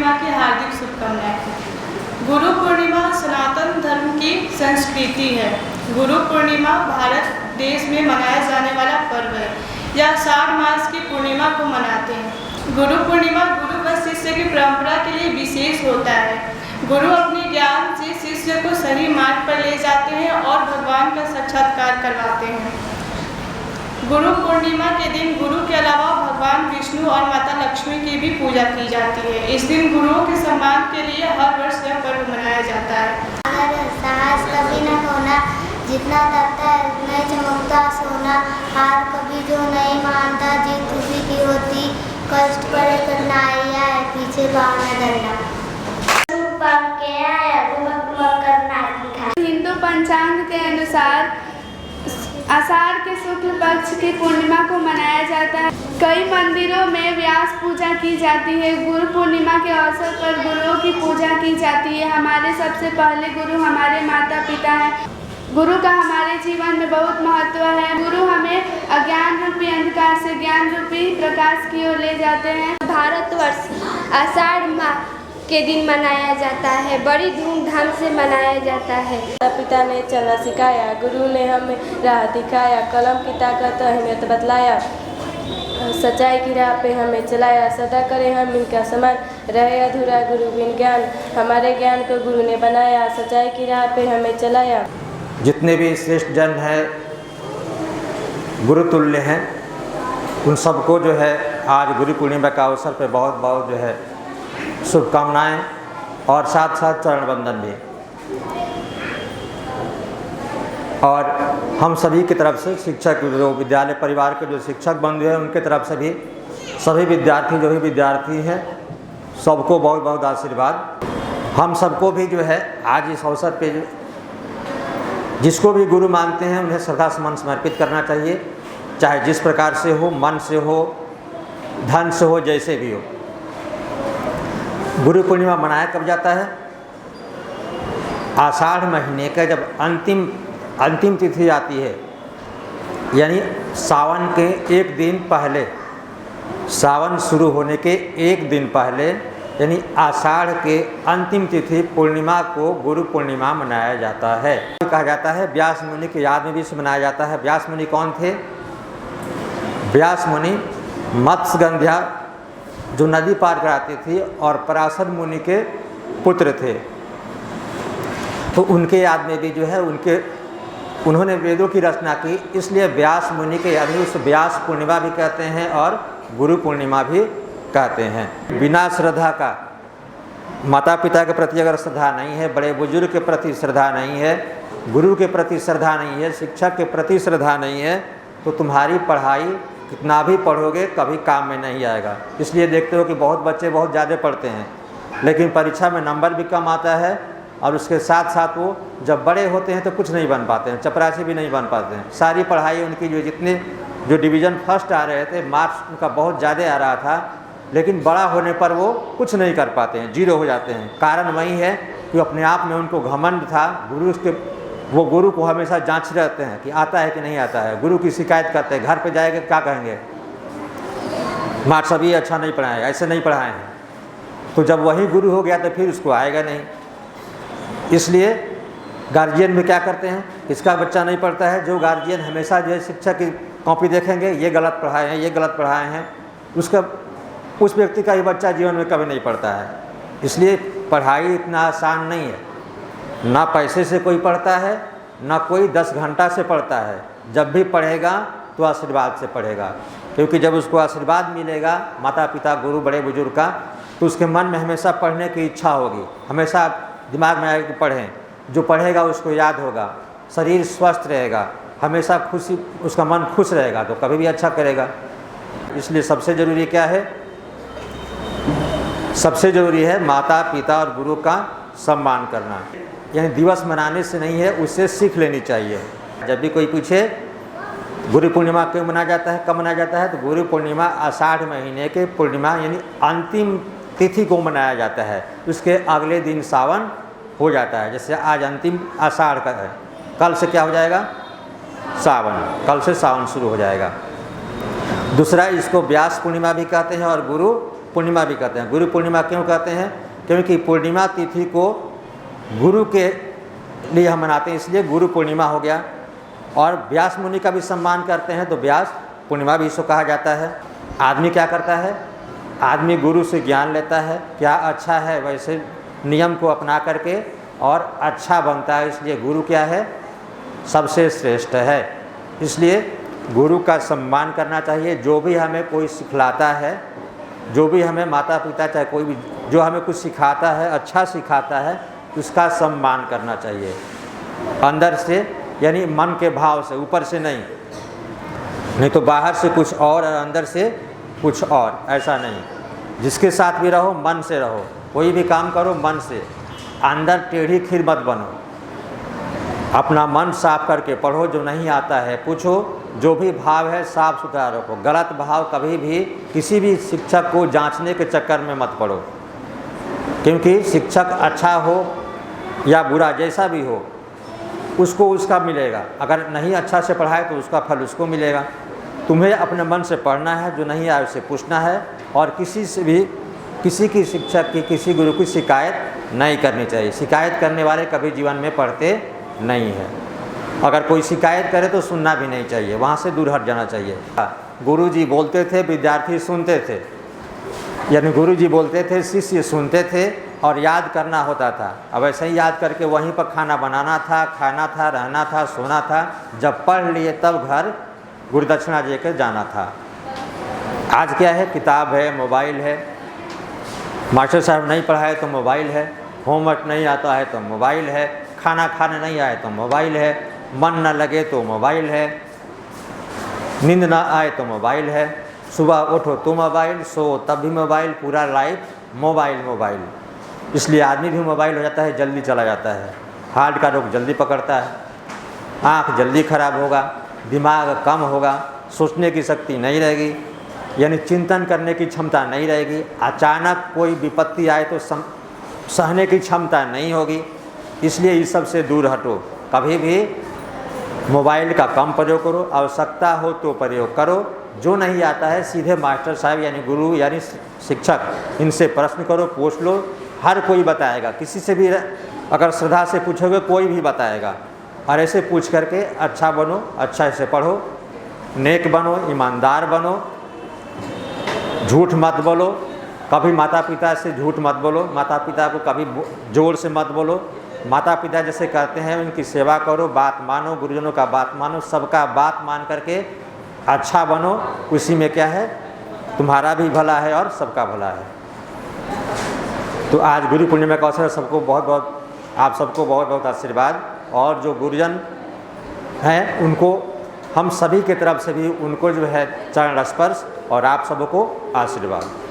पूर्णिमा की हार्दिक शुभकामनाएं। गुरु पूर्णिमा सनातन धर्म की संस्कृति है। गुरु पूर्णिमा भारत देश में मनाया जाने वाला पर्व है। यह आषाढ़ मास की पूर्णिमा को मनाते हैं। गुरु पूर्णिमा गुरु व शिष्य की परंपरा के लिए विशेष होता है। गुरु अपने ज्ञान से शिष्य को सही मार्ग पर ले जाते हैं और भगवान का साक्षात्कार करवाते हैं। गुरु पूर्णिमा के दिन गुरु के अलावा भगवान विष्णु और माता लक्ष्मी की भी पूजा की जाती है। इस दिन गुरुओं के सम्मान के लिए हर वर्ष यह पर्व मनाया जाता है। साहस कभी न होना, जितना तपता है उतना ही चमकता सोना। हार कभी जो नहीं मानता, जीत उसी की होती। कष्ट पड़े कठिनाइयाँ है, पीछे भावना डरना। हिंदू पंचांग के अनुसार आषाढ़ के शुक्ल पक्ष की पूर्णिमा को मनाया जाता है। कई मंदिरों में व्यास पूजा की जाती है। गुरु पूर्णिमा के अवसर पर गुरुओं की पूजा की जाती है। हमारे सबसे पहले गुरु हमारे माता पिता हैं। गुरु का हमारे जीवन में बहुत महत्व है। गुरु हमें अज्ञान रूपी अंधकार से ज्ञान रूपी प्रकाश की ओर ले जाते हैं। भारतवर्ष आषाढ़ माह के दिन मनाया जाता है, बड़ी धूमधाम से मनाया जाता है। पिता ने चलना सिखाया, गुरु ने हमें राह दिखाया, कलम की ताकत अहमियत बतलाया, सच्चाई की राह पे हमें चलाया। सदा करें हम इनका समान, रहे अधूरा गुरु बिन ज्ञान। हमारे ज्ञान को गुरु ने बनाया, सच्चाई की राह पे हमें चलाया। जितने भी श्रेष्ठ जन हैं, गुरुतुल्य हैं, उन सबको जो है आज गुरु पूर्णिमा का अवसर पर बहुत बहुत जो है शुभकामनाएं और साथ साथ चरण वंदन भी। और हम सभी की तरफ से शिक्षक, जो विद्यालय परिवार के जो शिक्षक बंधु हैं, उनके तरफ से भी सभी विद्यार्थी जो भी विद्यार्थी हैं सबको बहुत बहुत आशीर्वाद। हम सबको भी जो है आज इस अवसर पे जिसको भी गुरु मानते हैं उन्हें श्रद्धा सुमन समर्पित करना चाहिए, चाहे जिस प्रकार से हो, मन से हो, धन से हो, जैसे भी हो। गुरु पूर्णिमा मनाया कब जाता है? आषाढ़ महीने का जब अंतिम तिथि आती है, यानी सावन के एक दिन पहले, सावन शुरू होने के एक दिन पहले, यानी आषाढ़ के अंतिम तिथि पूर्णिमा को गुरु पूर्णिमा मनाया जाता है। कहा जाता है व्यास मुनि की याद में भी इसे मनाया जाता है। व्यास मुनि कौन थे? व्यास मुनि मत्स्यगंध्या जो नदी पार कराती थी और पराशर मुनि के पुत्र थे, तो उनके याद में भी जो है उन्होंने वेदों की रचना की, इसलिए व्यास मुनि के याद में उस व्यास पूर्णिमा भी कहते हैं और गुरु पूर्णिमा भी कहते हैं। बिना श्रद्धा का, माता पिता के प्रति अगर श्रद्धा नहीं है, बड़े बुजुर्ग के प्रति श्रद्धा नहीं है, गुरु के प्रति श्रद्धा नहीं है, शिक्षक के प्रति श्रद्धा नहीं है, तो तुम्हारी पढ़ाई कितना भी पढ़ोगे कभी काम में नहीं आएगा। इसलिए देखते हो कि बहुत बच्चे बहुत ज़्यादा पढ़ते हैं लेकिन परीक्षा में नंबर भी कम आता है, और उसके साथ साथ वो जब बड़े होते हैं तो कुछ नहीं बन पाते हैं, चपरासी भी नहीं बन पाते हैं। सारी पढ़ाई उनकी जो डिवीज़न फर्स्ट आ रहे थे, मार्क्स उनका बहुत ज़्यादा आ रहा था, लेकिन बड़ा होने पर वो कुछ नहीं कर पाते हैं, जीरो हो जाते हैं। कारण वही है कि अपने आप में उनको घमंड था। वो गुरु को हमेशा जांच रहते हैं कि आता है कि नहीं आता है। गुरु की शिकायत करते हैं, घर पे जाएंगे क्या कहेंगे, मार्क्स अभी अच्छा नहीं पढ़ाए, ऐसे नहीं पढ़ाए हैं। तो जब वही गुरु हो गया तो फिर उसको आएगा नहीं। इसलिए गार्जियन में क्या करते हैं, किसका बच्चा नहीं पढ़ता है, जो गार्जियन हमेशा जो है शिक्षक की कॉपी देखेंगे, ये गलत पढ़ाए हैं, ये गलत पढ़ाए हैं, उस व्यक्ति का ही बच्चा जीवन में कभी नहीं पढ़ता है। इसलिए पढ़ाई इतना आसान नहीं है, ना पैसे से कोई पढ़ता है, ना कोई 10 घंटा से पढ़ता है। जब भी पढ़ेगा तो आशीर्वाद से पढ़ेगा, क्योंकि जब उसको आशीर्वाद मिलेगा माता पिता, गुरु, बड़े बुजुर्ग का, तो उसके मन में हमेशा पढ़ने की इच्छा होगी, हमेशा दिमाग में आएगा कि पढ़ें। जो पढ़ेगा उसको याद होगा, शरीर स्वस्थ रहेगा, हमेशा खुशी, उसका मन खुश रहेगा तो कभी भी अच्छा करेगा। इसलिए सबसे ज़रूरी क्या है? सबसे ज़रूरी है माता पिता और गुरु का सम्मान करना। यानी दिवस मनाने से नहीं है, उससे सीख लेनी चाहिए। जब भी कोई पूछे गुरु पूर्णिमा क्यों मनाया जाता है, कब मनाया जाता है, तो गुरु पूर्णिमा आषाढ़ महीने के पूर्णिमा यानी अंतिम तिथि को मनाया जाता है। उसके अगले दिन सावन हो जाता है। जैसे आज अंतिम आषाढ़ का है, कल से क्या हो जाएगा? सावन, कल से सावन शुरू हो जाएगा। दूसरा, इसको व्यास पूर्णिमा भी कहते हैं और गुरु पूर्णिमा भी कहते हैं। गुरु पूर्णिमा क्यों कहते हैं? क्योंकि पूर्णिमा तिथि को गुरु के लिए हम मनाते हैं, इसलिए गुरु पूर्णिमा हो गया। और व्यास मुनि का भी सम्मान करते हैं तो व्यास पूर्णिमा भी इसको कहा जाता है। आदमी क्या करता है? आदमी गुरु से ज्ञान लेता है, क्या अच्छा है वैसे नियम को अपना करके और अच्छा बनता है, इसलिए गुरु क्या है? सबसे श्रेष्ठ है। इसलिए गुरु का सम्मान करना चाहिए। जो भी हमें कोई सिखलाता है, जो भी हमें माता पिता चाहे कोई भी जो हमें कुछ सिखाता है, अच्छा सिखाता है, उसका सम्मान करना चाहिए अंदर से, यानी मन के भाव से, ऊपर से नहीं तो बाहर से कुछ और अंदर से कुछ और, ऐसा नहीं। जिसके साथ भी रहो मन से रहो, कोई भी काम करो मन से, अंदर टेढ़ी खीर मत बनो। अपना मन साफ करके पढ़ो, जो नहीं आता है पूछो, जो भी भाव है साफ सुथरा रखो। गलत भाव कभी भी किसी भी शिक्षक को जांचने के चक्कर में मत पड़ो, क्योंकि शिक्षक अच्छा हो या बुरा जैसा भी हो उसको उसका मिलेगा। अगर नहीं अच्छा से पढ़ाए तो उसका फल उसको मिलेगा। तुम्हें अपने मन से पढ़ना है, जो नहीं आए उससे पूछना है, और किसी से भी किसी की शिक्षक की किसी गुरु की शिकायत नहीं करनी चाहिए। शिकायत करने वाले कभी जीवन में पढ़ते नहीं है। अगर कोई शिकायत करे तो सुनना भी नहीं चाहिए, वहाँ से दूर हट जाना चाहिए। गुरुजी बोलते थे, विद्यार्थी सुनते थे, यानी गुरुजी बोलते थे, शिष्य सुनते थे और याद करना होता था। अब ऐसे ही याद करके वहीं पर खाना बनाना था, खाना था, रहना था, सोना था। जब पढ़ लिए तब घर गुरु दक्षिणा देकर जाना था। आज क्या है? किताब है, मोबाइल है, मास्टर साहब नहीं पढ़ाए तो मोबाइल है, होमवर्क नहीं आता है तो मोबाइल है, खाना खाने नहीं आए तो मोबाइल है, मन न लगे तो मोबाइल है, नींद ना आए तो मोबाइल है, सुबह उठो तो मोबाइल, सो तब भी मोबाइल, पूरा लाइफ मोबाइल मोबाइल। इसलिए आदमी भी मोबाइल हो जाता है, जल्दी चला जाता है, हार्ट का रोग जल्दी पकड़ता है, आँख जल्दी खराब होगा, दिमाग कम होगा, सोचने की शक्ति नहीं रहेगी, यानी चिंतन करने की क्षमता नहीं रहेगी। अचानक कोई विपत्ति आए तो सहने की क्षमता नहीं होगी। इसलिए इस सब से दूर हटो। कभी भी मोबाइल का कम प्रयोग करो, आवश्यकता हो तो प्रयोग करो। जो नहीं आता है सीधे मास्टर साहब यानी गुरु यानी शिक्षक, इनसे प्रश्न करो, पूछ लो, हर कोई बताएगा। किसी से भी अगर श्रद्धा से पूछोगे कोई भी बताएगा। और ऐसे पूछ करके अच्छा बनो, अच्छा से पढ़ो, नेक बनो, ईमानदार बनो, झूठ मत बोलो। कभी माता पिता से झूठ मत बोलो, माता पिता को कभी जोर से मत बोलो। माता पिता जैसे कहते हैं उनकी सेवा करो, बात मानो, गुरुजनों का बात मानो, सबका बात मान करके अच्छा बनो। उसी में क्या है? तुम्हारा भी भला है और सबका भला है। तो आज गुरु पूर्णिमा का अवसर सबको बहुत बहुत, आप सबको बहुत बहुत आशीर्वाद। और जो गुरुजन हैं उनको हम सभी की तरफ से भी उनको जो है चरण स्पर्श और आप सबको आशीर्वाद।